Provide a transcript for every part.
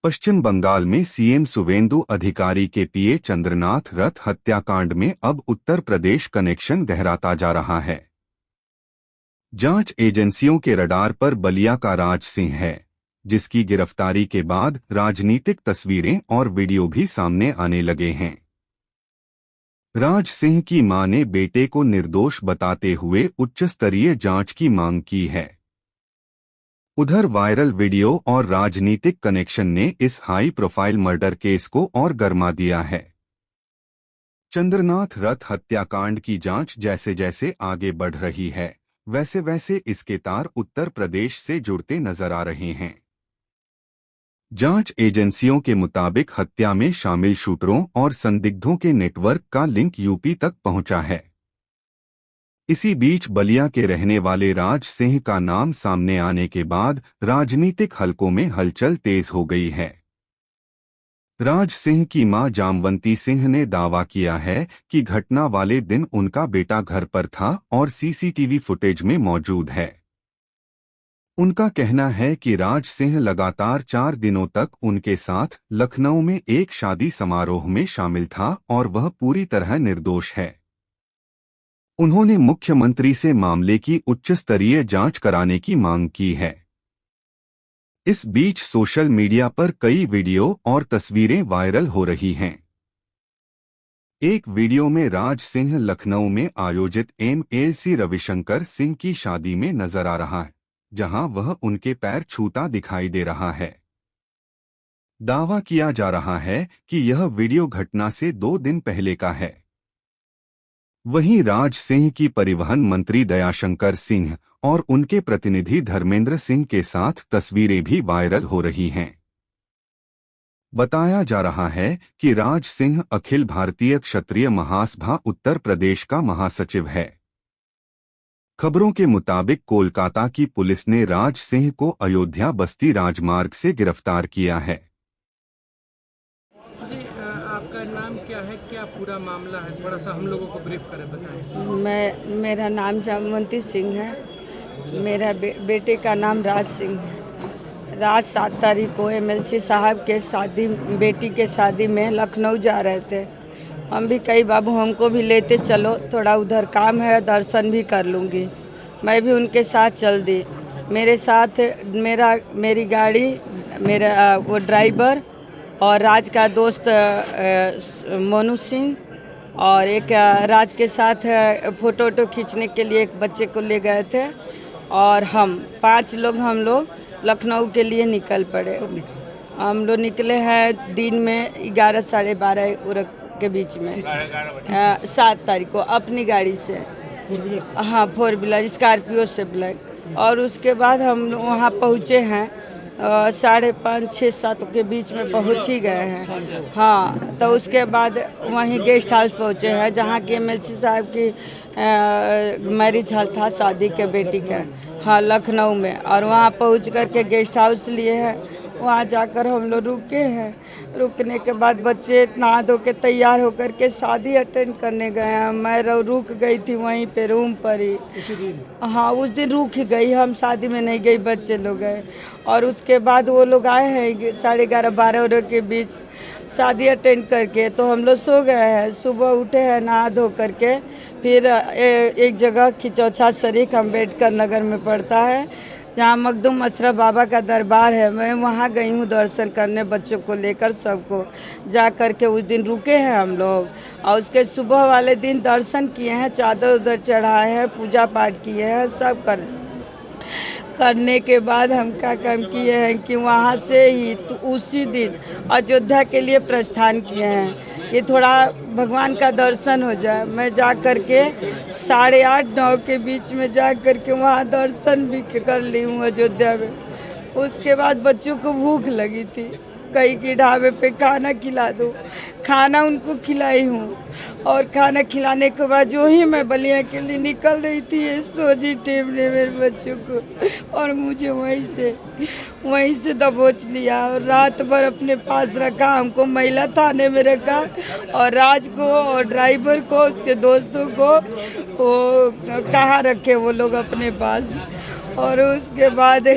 पश्चिम बंगाल में सीएम सुवेंदु अधिकारी के पीए चंद्रनाथ रथ हत्याकांड में अब उत्तर प्रदेश कनेक्शन गहराता जा रहा है। जांच एजेंसियों के रडार पर बलिया का राज सिंह है, जिसकी गिरफ्तारी के बाद राजनीतिक तस्वीरें और वीडियो भी सामने आने लगे हैं। राज सिंह की मां ने बेटे को निर्दोष बताते हुए उच्च स्तरीय जांच की मांग की है। उधर वायरल वीडियो और राजनीतिक कनेक्शन ने इस हाई प्रोफाइल मर्डर केस को और गर्मा दिया है। चंद्रनाथ रथ हत्याकांड की जांच जैसे जैसे आगे बढ़ रही है, वैसे वैसे इसके तार उत्तर प्रदेश से जुड़ते नजर आ रहे हैं। जांच एजेंसियों के मुताबिक हत्या में शामिल शूटरों और संदिग्धों के नेटवर्क का लिंक यूपी तक पहुंचा है। इसी बीच बलिया के रहने वाले राज सिंह का नाम सामने आने के बाद राजनीतिक हलकों में हलचल तेज हो गई है। राज सिंह की मां जामवंती सिंह ने दावा किया है कि घटना वाले दिन उनका बेटा घर पर था और सीसीटीवी फुटेज में मौजूद है। उनका कहना है कि राज सिंह लगातार 4 दिनों तक उनके साथ लखनऊ में एक शादी समारोह में शामिल था और वह पूरी तरह निर्दोष है। उन्होंने मुख्यमंत्री से मामले की उच्च स्तरीय जांच कराने की मांग की है। इस बीच सोशल मीडिया पर कई वीडियो और तस्वीरें वायरल हो रही हैं। एक वीडियो में राज सिंह लखनऊ में आयोजित एमएलसी रविशंकर सिंह की शादी में नजर आ रहा है, जहां वह उनके पैर छूता दिखाई दे रहा है। दावा किया जा रहा है कि यह वीडियो घटना से 2 दिन पहले का है। वहीं राज सिंह की परिवहन मंत्री दयाशंकर सिंह और उनके प्रतिनिधि धर्मेंद्र सिंह के साथ तस्वीरें भी वायरल हो रही हैं। बताया जा रहा है कि राज सिंह अखिल भारतीय क्षत्रिय महासभा उत्तर प्रदेश का महासचिव है। खबरों के मुताबिक कोलकाता की पुलिस ने राज सिंह को अयोध्या बस्ती राजमार्ग से गिरफ्तार किया है। आपका नाम क्या है, क्या पूरा मामला है, थोड़ा सा हम लोगों को ब्रीफ करें, बताएं। मेरा नाम जामवंती सिंह है। मेरा बेटे का नाम राज सिंह है। राज 7 तारीख को एमएलसी साहब के शादी, बेटी के शादी में लखनऊ जा रहे थे। हम भी कई बाबू हमको भी लेते चलो, थोड़ा उधर काम है, दर्शन भी कर लूँगी। मैं भी उनके साथ चल दी। मेरे साथ मेरी गाड़ी, मेरा वो ड्राइवर और राज का दोस्त मोनू सिंह और एक राज के साथ फ़ोटो खींचने के लिए एक बच्चे को ले गए थे और हम 5 लोग हम लोग लखनऊ के लिए निकल पड़े। हम लोग निकले हैं दिन में 11 साढ़े 12 के बीच में 7 तारीख को अपनी गाड़ी से, हाँ 4 व्हीलर स्कॉर्पियो से ब्लैक। और उसके बाद हम वहाँ पहुँचे हैं 5:30, 6, 7 के बीच में पहुँच ही गए हैं। हाँ, तो उसके बाद वहीं गेस्ट हाउस पहुँचे हैं जहाँ की एमएलसी साहब की मैरिज हॉल था शादी के बेटी का, हाँ लखनऊ में। और वहाँ पहुँच कर के गेस्ट हाउस लिए हैं। वहाँ जाकर हम लोग रुके हैं। रुकने के बाद बच्चे नहा धो के तैयार होकर के शादी अटेंड करने गए हैं। मैं रुक गई थी वहीं पे रूम पर ही। हाँ, उस दिन रुक ही गई, हम शादी में नहीं गई, बच्चे लोग गए। और उसके बाद वो लोग आए हैं 11:30, 12 के बीच शादी अटेंड करके, तो हम लोग सो गए हैं। सुबह उठे हैं नहा धो करके, फिर एक जगह खिचौछा शरीक अम्बेडकर नगर में पड़ता है, जहाँ मखदूम अशरफ बाबा का दरबार है। मैं वहाँ गई हूँ दर्शन करने, बच्चों को लेकर सबको जा कर के। उस दिन रुके हैं हम लोग और उसके सुबह वाले दिन दर्शन किए हैं, चादर उधर चढ़ाए हैं, पूजा पाठ किए हैं, सब करने के बाद हम क्या काम किए हैं कि वहाँ से ही तो उसी दिन अयोध्या के लिए प्रस्थान किए हैं कि थोड़ा भगवान का दर्शन हो जाए। मैं जा कर के 8:30, 9 के बीच में जा कर के वहाँ दर्शन भी कर ली हूँ अयोध्या में। उसके बाद बच्चों को भूख लगी थी, कहीं की ढाबे पे खाना खिला दो, खाना उनको खिलाई हूँ। और खाना खिलाने के बाद जो ही मैं बलिया के लिए निकल रही थी, ये सोजी टीम ने मेरे बच्चों को और मुझे वहीं से दबोच लिया और रात भर अपने पास रखा। हमको महिला थाने में रखा और राज को और ड्राइवर को, उसके दोस्तों को वो कहाँ रखे वो लोग अपने पास। और उसके बाद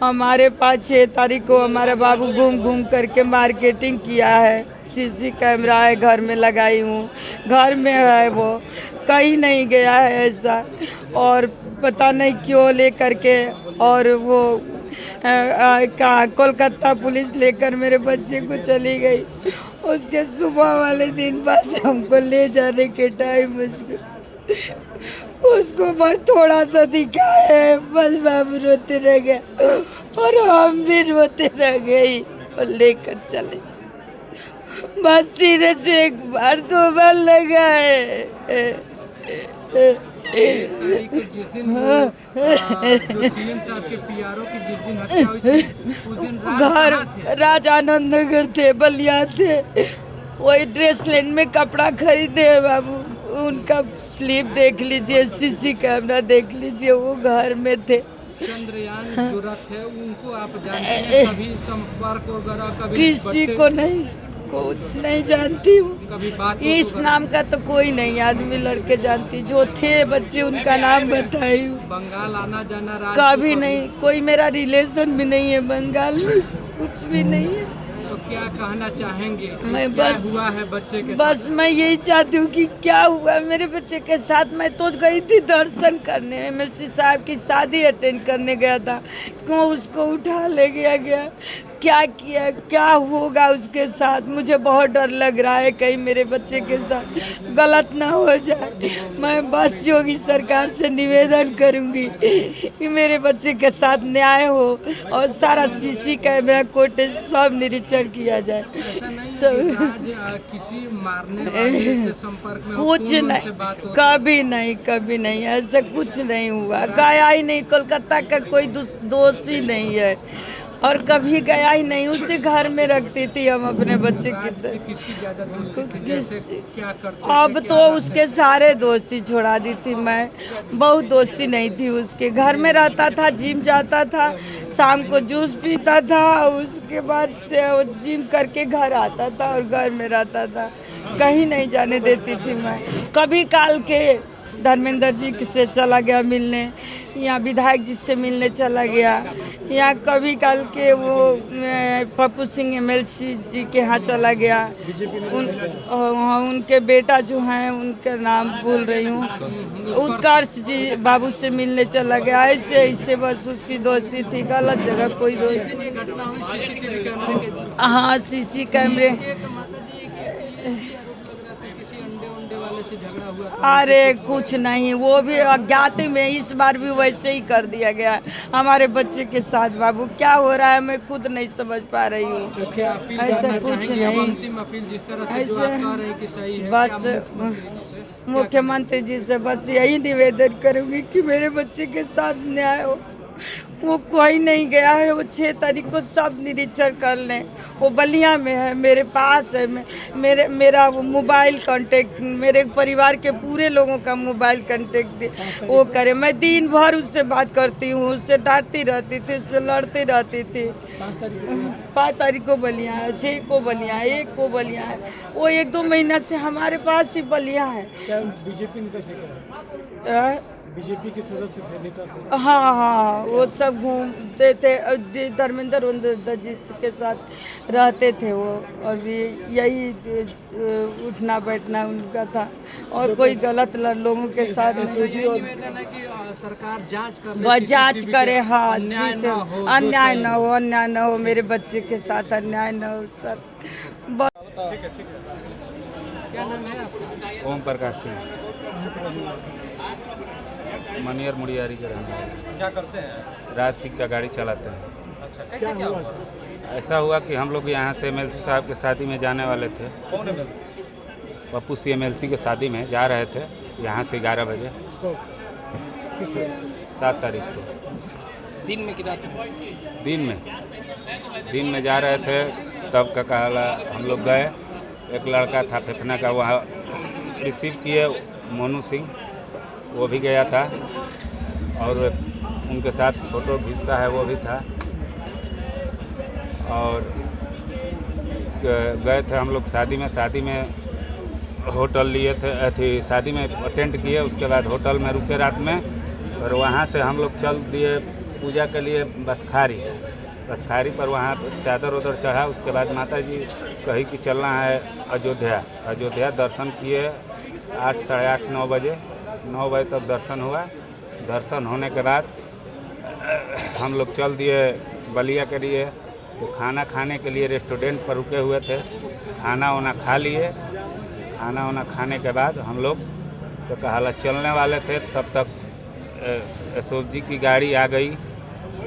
हमारे पास 6 तारीख को हमारा बाबू घूम घूम करके मार्केटिंग किया है। सीसी कैमरा है, घर में लगाई हूँ, घर में है, वो कहीं नहीं गया है ऐसा। और पता नहीं क्यों ले करके, और वो कहाँ कोलकाता पुलिस लेकर मेरे बच्चे को चली गई। उसके सुबह वाले दिन बस हमको ले जाने के टाइम उसको बस थोड़ा सा दिखा है, बस बाबू रोते रह गए और हम भी रोते रह गए और लेकर चले। बस सिरे से एक बार 2 बार लगा है। जिस दिन जो सीएम साहब के पीआरओ की जिस दिन हत्या हुई थी, उस दिन घर राजानंद नगर थे, बलिया थे। वही ड्रेस लैंड में कपड़ा खरीदे है बाबू। उनका स्लिप देख लीजिए, सीसी कैमरा देख लीजिए, वो घर में थे। चंद्रयान जो रथ है उनको आप जानते हैं? कभी संपर्क वगैरह कभी किसी को नहीं, कुछ नहीं जानती हूँ। कभी बात इस नाम का तो कोई नहीं आदमी लड़के जानती, जो थे बच्चे उनका नाम बताई। बंगाल आना जाना कभी नहीं, कोई मेरा रिलेशन भी नहीं है बंगाल में, कुछ भी नहीं है। तो क्या कहना चाहेंगे? मैं क्या बस हुआ है बच्चे के बस मैं यही चाहती हूँ कि क्या हुआ मेरे बच्चे के साथ। मैं तो गई थी दर्शन करने, एमएलसी साहब की शादी अटेंड करने गया था, क्यों उसको उठा ले गया, क्या किया, क्या होगा उसके साथ। मुझे बहुत डर लग रहा है कहीं मेरे बच्चे के साथ गलत ना हो जाए। मैं बस योगी सरकार से निवेदन करूंगी कि मेरे बच्चे के साथ न्याय हो और सारा सीसी कैमरा फुटेज सब निरीक्षण किया जाए। किसी मारने वाले से संपर्क में कुछ नहीं, कभी नहीं ऐसा कुछ नहीं हुआ। गया ही नहीं, कोलकाता का कोई दोस्त ही नहीं है और कभी गया ही नहीं। उसे घर में रखती थी हम अपने बच्चे की किसकी ज्यादा दोस्ती? क्या करते? अब तो उसके सारे दोस्ती छोड़ा दी थी मैं, बहुत दोस्ती नहीं थी उसके। घर में रहता था, जिम जाता था, शाम को जूस पीता था, उसके बाद से जिम करके घर आता था और घर में रहता था, कहीं नहीं जाने देती थी मैं। कभी काल के धर्मेंद्र जी से चला गया मिलने, यहाँ विधायक जी से मिलने चला गया, यहाँ कभी काल के वो पप्पू सिंह एमएलसी जी के यहाँ चला गया। उनके बेटा जो हैं उनका नाम भूल रही हूँ, उत्कर्ष जी बाबू से मिलने चला गया। ऐसे बस उसकी दोस्ती थी, गलत जगह कोई दोस्ती। हाँ, सीसी कैमरे। अरे कुछ नहीं, वो भी अज्ञात में इस बार भी वैसे ही कर दिया गया हमारे बच्चे के साथ। बाबू क्या हो रहा है मैं खुद नहीं समझ पा रही हूँ। ऐसा कुछ नहीं, ऐसे बस मुख्यमंत्री जी से बस यही निवेदन करूँगी कि मेरे बच्चे के साथ न्याय हो। वो कोई नहीं गया है, वो 6 तारीख को सब निरीक्षण कर लें। वो बलिया में है, मेरे पास है, मेरा वो मोबाइल कांटेक्ट, मेरे परिवार के पूरे लोगों का मोबाइल कांटेक्ट वो करे। मैं दिन भर उससे बात करती हूँ, उससे डांटती रहती थी, उससे लड़ती रहती थी। 5 तारीख को बलिया है, 6 को बलिया है, 1 को बलिया है। वो 1-2 महीना से हमारे पास ही बलिया है। क्या बीजेपी के सदस्य थे, नेता थे? हाँ, वो सब घूमते थे, धर्मेंद्र जी के साथ रहते थे वो, और यही उठना बैठना उनका था और कोई गलत लोगों के साथ निवेदन है कि सरकार जांच करे। हाँ, अन्याय न हो, मेरे बच्चे के साथ अन्याय न हो सर। क्या नाम है आपका? ओम प्रकाश सिंह, मनियर मुड़ियारी के रहने वाले। क्या करते हैं? राज सिंह का गाड़ी चलाते हैं। अच्छा, कैसे क्या हुआ? ऐसा हुआ कि हम लोग यहाँ से एमएलसी साहब के शादी में जाने वाले थे। कौन एमएलसी? पप्पू सी एमएलसी के शादी में जा रहे थे यहाँ से 11 बजे 7 तारीख को। दिन में कि रात में? दिन में जा रहे थे, तब का कहला हम लोग गए। एक लड़का था फेफना का, वहाँ रिसीव किए, मोनू सिंह, वो भी गया था और उनके साथ फ़ोटो खींचता है वो भी था। और गए थे हम लोग शादी में होटल लिए थे, शादी में अटेंड किए, उसके बाद होटल में रुके रात में, और वहाँ से हम लोग चल दिए पूजा के लिए बसखारी पर वहाँ चादर उधर चढ़ा। उसके बाद माता जी कही कि चलना है अयोध्या दर्शन किए 8, साढ़े 8, 9 बजे। 9 बजे तक दर्शन हुआ। दर्शन होने के बाद हम लोग चल दिए बलिया के लिए। तो खाना खाने के लिए रेस्टोरेंट पर रुके हुए थे। खाना वाना खा लिए। खाना वाना खाने के बाद हम लोग तो कहाला चलने वाले थे, तब तक अशोक जी की गाड़ी आ गई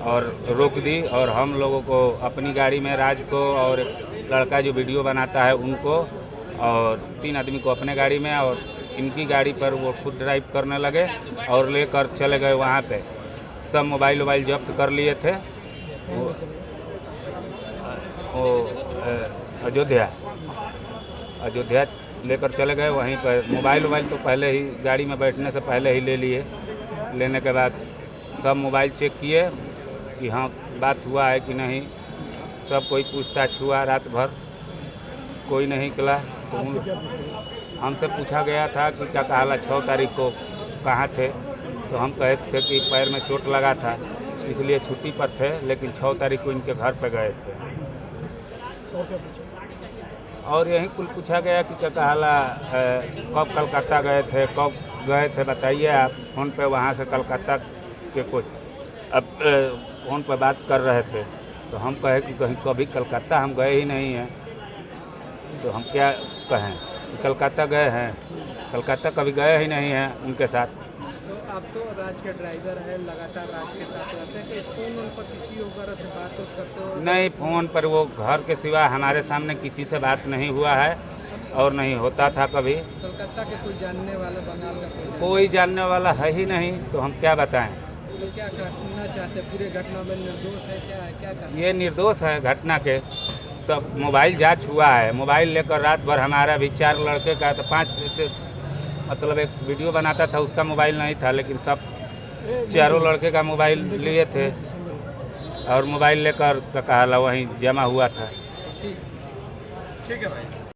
और रोक दी। और हम लोगों को अपनी गाड़ी में, राज को और लड़का जो वीडियो बनाता है उनको, और 3 आदमी को अपने गाड़ी में, और इनकी गाड़ी पर वो खुद ड्राइव करने लगे और लेकर चले गए वहाँ पे। सब मोबाइल जब्त कर लिए थे। वो अयोध्या लेकर चले गए। वहीं पर मोबाइल तो पहले ही गाड़ी में बैठने से पहले ही ले लिए। लेने के बाद सब मोबाइल चेक किए कि हाँ बात हुआ है कि नहीं। सब कोई पूछताछ हुआ रात भर, कोई नहीं निकला। तो हमसे पूछा गया था कि क्या कहाला 6 तारीख को कहाँ थे। तो हम कहे थे कि पैर में चोट लगा था, इसलिए छुट्टी पर थे, लेकिन 6 तारीख को इनके घर पे गए थे। और यही कुल पूछा गया कि क्या कहाला कब कलकत्ता गए थे, कब गए थे बताइए आप। फ़ोन पे वहाँ से कलकत्ता के कुछ अब फ़ोन पर बात कर रहे थे। तो हम कहे कि कहीं कभी कलकत्ता हम गए ही नहीं हैं। तो हम क्या कहें कि कलकत्ता गए हैं, कलकत्ता कभी गए ही नहीं हैं उनके साथ। तो आप तो राज के ड्राइवर हैं, लगातार राज के साथ रहते हैं, कि फ़ोन पर किसी वगैरह से बात करते हो? नहीं, फ़ोन पर वो घर के सिवा हमारे सामने किसी से बात नहीं हुआ है और नहीं होता था कभी। कलकत्ता के कोई जानने वाला, बंगाल का कोई जानने वाला है ही नहीं, तो हम क्या बताएं। तो क्या करना चाहते, पूरे घटना में निर्दोष है, क्या है, क्या करना? ये निर्दोष है घटना के। सब मोबाइल जांच हुआ है। मोबाइल लेकर रात भर हमारा भी 4 लड़के का, तो 5 मतलब एक वीडियो बनाता था उसका मोबाइल नहीं था, लेकिन सब चारों लड़के का मोबाइल लिए थे और मोबाइल लेकर कहाला वहीं जमा हुआ था। ठीक है भाई।